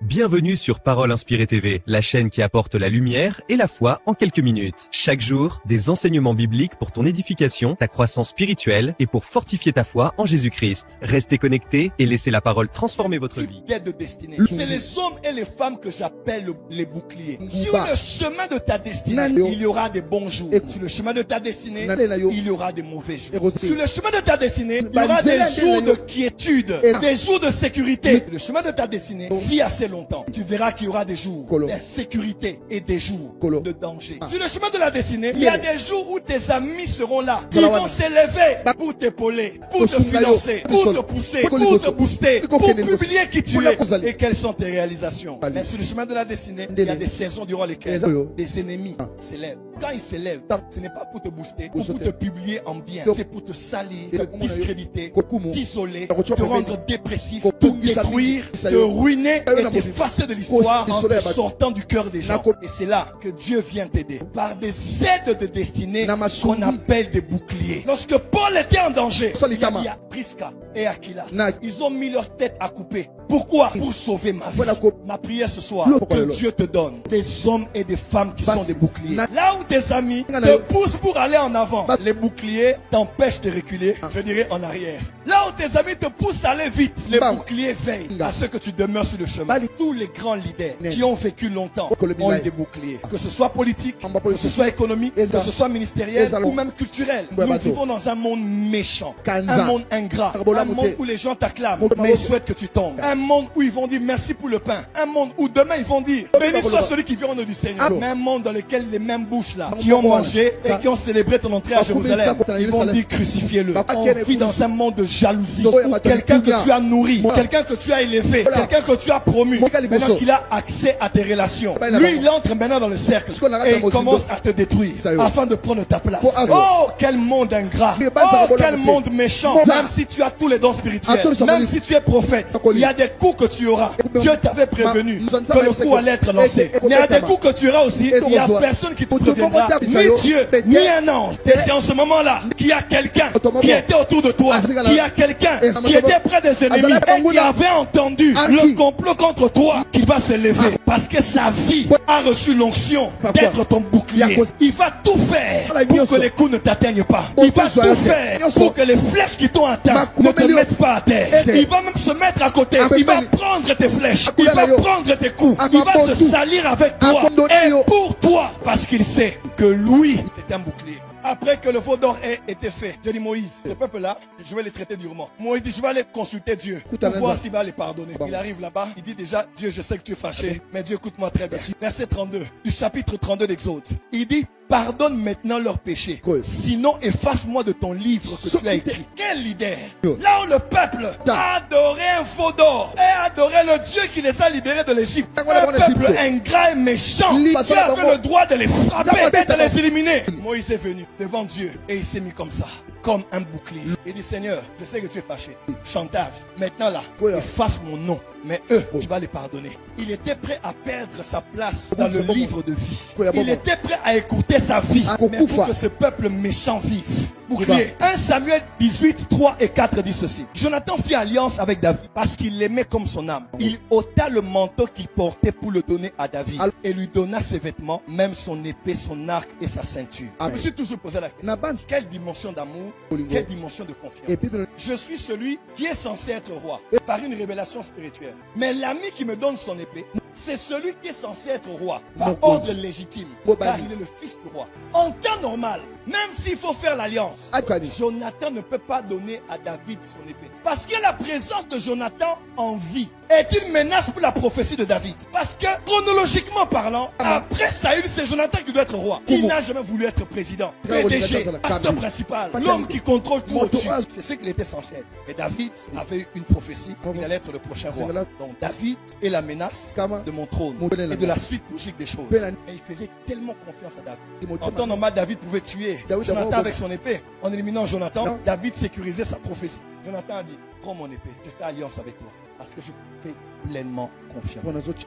Bienvenue sur Parole Inspirée TV, la chaîne qui apporte la lumière et la foi en quelques minutes. Chaque jour, des enseignements bibliques pour ton édification, ta croissance spirituelle et pour fortifier ta foi en Jésus-Christ. Restez connectés et laissez la parole transformer votre vie. De destinée. C'est les hommes et les femmes que j'appelle les boucliers. Sur le chemin de ta destinée, il y aura des bons jours. Sur le chemin de ta destinée, il y aura des mauvais jours. Sur le chemin de ta destinée, il y aura des jours de quiétude, des jours de sécurité. Le chemin de ta destinée, vis assez longtemps. Tu verras qu'il y aura des jours d'insécurité et des jours de danger. Sur le chemin de la destinée, il y a des jours où tes amis seront là. Ils vont s'élever pour t'épauler, pour te financer, pour te pousser, pour te booster, pour publier qui tu es et quelles sont tes réalisations. Mais sur le chemin de la destinée, il y a des saisons durant lesquelles des ennemis s'élèvent. Quand ils s'élèvent, ce n'est pas pour te booster ou pour te publier en bien. C'est pour te salir, te discréditer, t'isoler, te rendre dépressif, te détruire, te ruiner et t'effacer de l'histoire en te sortant du cœur des gens. Et c'est là que Dieu vient t'aider. Par des aides de destinée qu'on appelle des boucliers. Lorsque Paul était en danger, il y a Prisca et Aquilas. Ils ont mis leur tête à couper. Pourquoi? Pour sauver ma vie. Ma prière ce soir, que Dieu te donne des hommes et des femmes qui sont des boucliers. Là où tes amis te poussent pour aller en avant, les boucliers t'empêchent de reculer, je dirais en arrière. Là où tes amis te poussent à aller vite, les boucliers veillent à ce que tu demeures sur le chemin. Tous les grands leaders qui ont vécu longtemps ont eu des boucliers. Que ce soit politique, que ce soit économique, que ce soit ministériel ou même culturel. Nous vivons dans un monde méchant, un monde ingrat, un monde où les gens t'acclament, mais ils souhaitent que tu tombes. Un monde où ils vont dire merci pour le pain. Un monde où demain ils vont dire béni soit celui qui vient au nom du Seigneur. Mais un monde dans lequel les mêmes bouches là, qui ont mangé et qui ont célébré ton entrée à Jérusalem, ils vont dire crucifiez-le. On vit dans un monde de jalousie où quelqu'un que tu as nourri, quelqu'un que tu as élevé, quelqu'un que tu as promu, maintenant qu'il a accès à tes relations, lui il entre maintenant dans le cercle et il commence à te détruire afin de prendre ta place. Oh quel monde ingrat, oh quel monde méchant. Même si tu as tous les dons spirituels, même si tu es prophète, il y a des coups que tu auras. Dieu t'avait prévenu que le coup allait être lancé. Mais il y a des coups que tu auras aussi, il n'y a personne qui te préviendra, ni Dieu, ni un ange. Et c'est en ce moment-là qu'il y a quelqu'un qui était autour de toi, qu'il y a quelqu'un qui était près des ennemis et qui avait entendu le complot contre toi, qui va se lever parce que sa vie a reçu l'onction d'être ton bouclier. Il va tout faire pour que les coups ne t'atteignent pas. Il va tout faire pour que les flèches qui t'ont atteint ne te mettent pas à terre. Il va même se mettre à côté. Il va prendre tes flèches, il va prendre tes coups, il va se salir avec toi et pour toi, parce qu'il sait que lui, c'est un bouclier. Après que le faux d'or ait été fait, je dis Moïse, ce peuple-là, je vais les traiter durement. Moïse dit, je vais aller consulter Dieu pour voir s'il va les pardonner. Il arrive là-bas, il dit déjà, Dieu, je sais que tu es fâché, mais Dieu, écoute-moi très bien. Verset 32, du chapitre 32 d'Exode. Il dit, pardonne maintenant leurs péchés, sinon efface-moi de ton livre que tu as écrit. Quel leader! Là où le peuple a adoré un faux d'or et adoré le Dieu qui les a libérés de l'Égypte, un peuple ingrat et méchant qui avait le droit de les frapper et de les éliminer. Moïse est venu devant Dieu et il s'est mis comme ça, comme un bouclier. Il dit, Seigneur, je sais que tu es fâché. Chantage. Maintenant là, efface mon nom. Mais eux, tu vas les pardonner. Il était prêt à perdre sa place dans le livre de vie. Il était prêt à écouter sa vie, mais pour que ce peuple méchant vive. Bouclier. 1 Samuel 18, 3 et 4 dit ceci. Jonathan fit alliance avec David parce qu'il l'aimait comme son âme. Il ôta le manteau qu'il portait pour le donner à David et lui donna ses vêtements, même son épée, son arc et sa ceinture. Je me suis toujours posé la question. Quelle dimension d'amour, quelle dimension de confiance. Je suis celui qui est censé être roi par une révélation spirituelle. Mais l'ami qui me donne son épée, c'est celui qui est censé être roi par ordre légitime, car il est le fils du roi. En temps normal, même s'il faut faire l'alliance, Jonathan ne peut pas donner à David son épée. Parce que la présence de Jonathan en vie est une menace pour la prophétie de David. Parce que, chronologiquement parlant, après Saül, c'est Jonathan qui doit être roi. Il n'a jamais voulu être président, PDG, pasteur principal, l'homme qui contrôle tout au-dessus. C'est ce qu'il était censé être. Et David avait eu une prophétie, il allait être le prochain roi. Donc David est la menace de mon trône et de la suite logique des choses. Et il faisait tellement confiance à David. En temps normal, David pouvait tuer Jonathan avec son épée. En éliminant Jonathan, David sécurisait sa prophétie. Jonathan a dit, prends mon épée, je fais alliance avec toi. Parce que je fais pleinement confiance.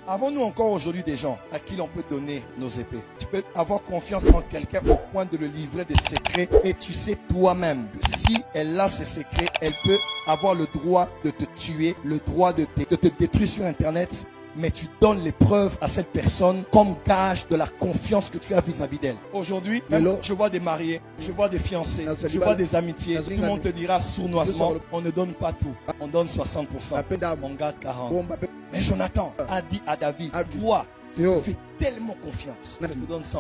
Avons-nous encore aujourd'hui des gens à qui l'on peut donner nos épées? Tu peux avoir confiance en quelqu'un au point de le livrer des secrets et tu sais toi-même que si elle a ses secrets, elle peut avoir le droit de te tuer, le droit de te détruire sur Internet mais tu donnes l'épreuve à cette personne comme gage de la confiance que tu as vis-à-vis d'elle. Aujourd'hui, je vois des mariés, je vois des fiancés, je vois des amitiés. Tout le monde te dira sournoisement, on ne donne pas tout, on donne 60%, on garde 40%. Mais Jonathan a dit à David, toi, je te fais tellement confiance, je te donne 100%.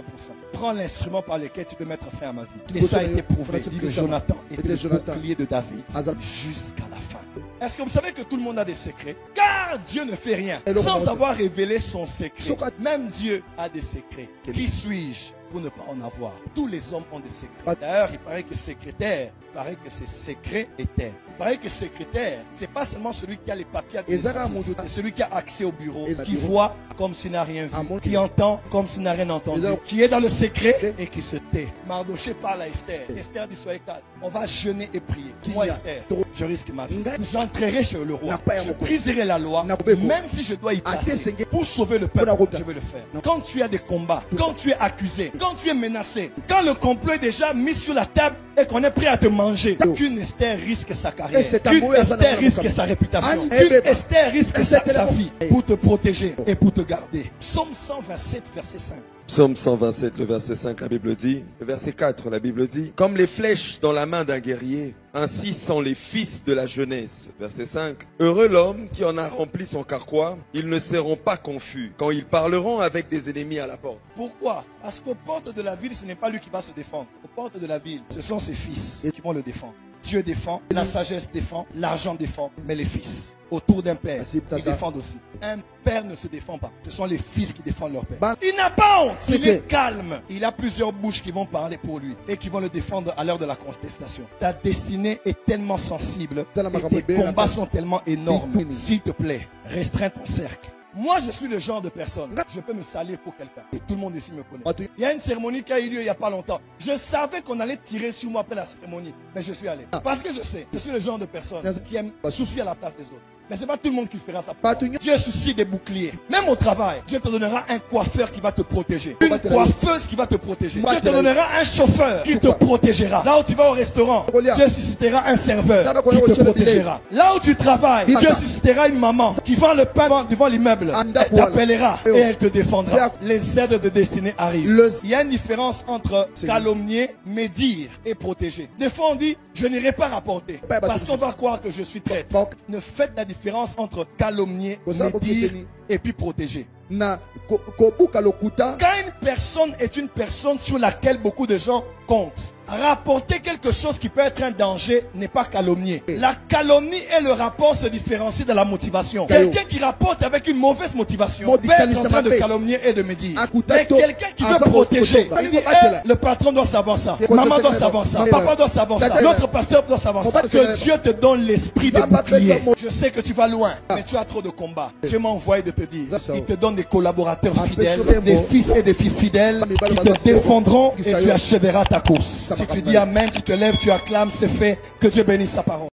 Prends l'instrument par lequel tu peux mettre fin à ma vie. Et ça a été prouvé que Jonathan était le bouclier de David jusqu'à la fin. Est-ce que vous savez que tout le monde a des secrets? Car Dieu ne fait rien sans avoir révélé son secret. Même Dieu a des secrets. Qui suis-je pour ne pas en avoir? Tous les hommes ont des secrets. D'ailleurs, il paraît que secrétaire, il paraît que c'est secret et terre. Il paraît que secrétaire, c'est pas seulement celui qui a les papiers administratifs, c'est celui qui a accès au bureau, qui voit comme s'il n'a rien vu, qui entend comme s'il n'a rien entendu, qui est dans le secret et qui se tait. Mardoché parle à Esther. Esther dit, soyez calme, on va jeûner et prier. Moi, Esther, je risque ma vie. J'entrerai chez le roi, je briserai la loi, même si je dois y passer. Pour sauver le peuple, je vais le faire. Quand tu as des combats, quand tu es accusé, quand tu es menacé, quand le complot est déjà mis sur la table et qu'on est prêt à te manger, qu'une Esther risque sa carrière, qu'une Esther risque sa réputation, qu'une Esther risque sa vie pour te protéger et pour te garder. Psaume 127, verset 5. Psaume 127, le verset 5, la Bible dit, le verset 4, la Bible dit, comme les flèches dans la main d'un guerrier, ainsi sont les fils de la jeunesse. Verset 5, heureux l'homme qui en a rempli son carquois, ils ne seront pas confus quand ils parleront avec des ennemis à la porte. Pourquoi? Parce qu'aux portes de la ville, ce n'est pas lui qui va se défendre. Aux portes de la ville, ce sont ses fils qui vont le défendre. Dieu défend, la sagesse défend, l'argent défend, mais les fils, autour d'un père, ils défendent aussi. Un père ne se défend pas. Ce sont les fils qui défendent leur père. Il n'a pas honte. Il est calme. Il a plusieurs bouches qui vont parler pour lui et qui vont le défendre à l'heure de la contestation. Ta destinée est tellement sensible et tes combats sont tellement énormes. S'il te plaît, restreins ton cercle. Moi, je suis le genre de personne, je peux me salir pour quelqu'un. Et tout le monde ici me connaît. Il y a une cérémonie qui a eu lieu il n'y a pas longtemps. Je savais qu'on allait tirer sur moi après la cérémonie. Mais je suis allé. Parce que je sais, je suis le genre de personne qui aime souffrir à la place des autres. Mais ce n'est pas tout le monde qui fera ça. Dieu soucie des boucliers. Même au travail, Dieu te donnera un coiffeur qui va te protéger. Une coiffeuse qui va te protéger. Dieu te donnera un chauffeur qui te protégera. Là où tu vas au restaurant, Dieu suscitera un serveur qui te protégera. Là où tu travailles, Dieu suscitera une maman qui vend le pain devant l'immeuble. Elle t'appellera et elle te défendra. Les aides de destinée arrivent. Il y a une différence entre calomnier, médire et protéger. Des fois on dit, je n'irai pas rapporter parce qu'on va croire que je suis traître. Ne faites la différence entre calomnier, médire et puis protéger. Quand une personne est une personne sur laquelle beaucoup de gens comptent, rapporter quelque chose qui peut être un danger n'est pas calomnier. La calomnie et le rapport se différencient de la motivation. Quelqu'un qui rapporte avec une mauvaise motivation peut être en train de calomnier et de médire. Mais quelqu'un qui veut protéger, il dit, le patron doit savoir ça, maman doit savoir ça, papa doit savoir ça, notre pasteur doit savoir ça. Que Dieu te donne l'esprit de bouclier. Je sais que tu vas loin, mais tu as trop de combats. Dieu m'a envoyé de te dire, il te donne des collaborateurs fidèles, des fils et des filles fidèles qui te défendront et tu achèveras ta course. Si tu dis amen, tu te lèves, tu acclames, c'est fait. Que Dieu bénisse sa parole.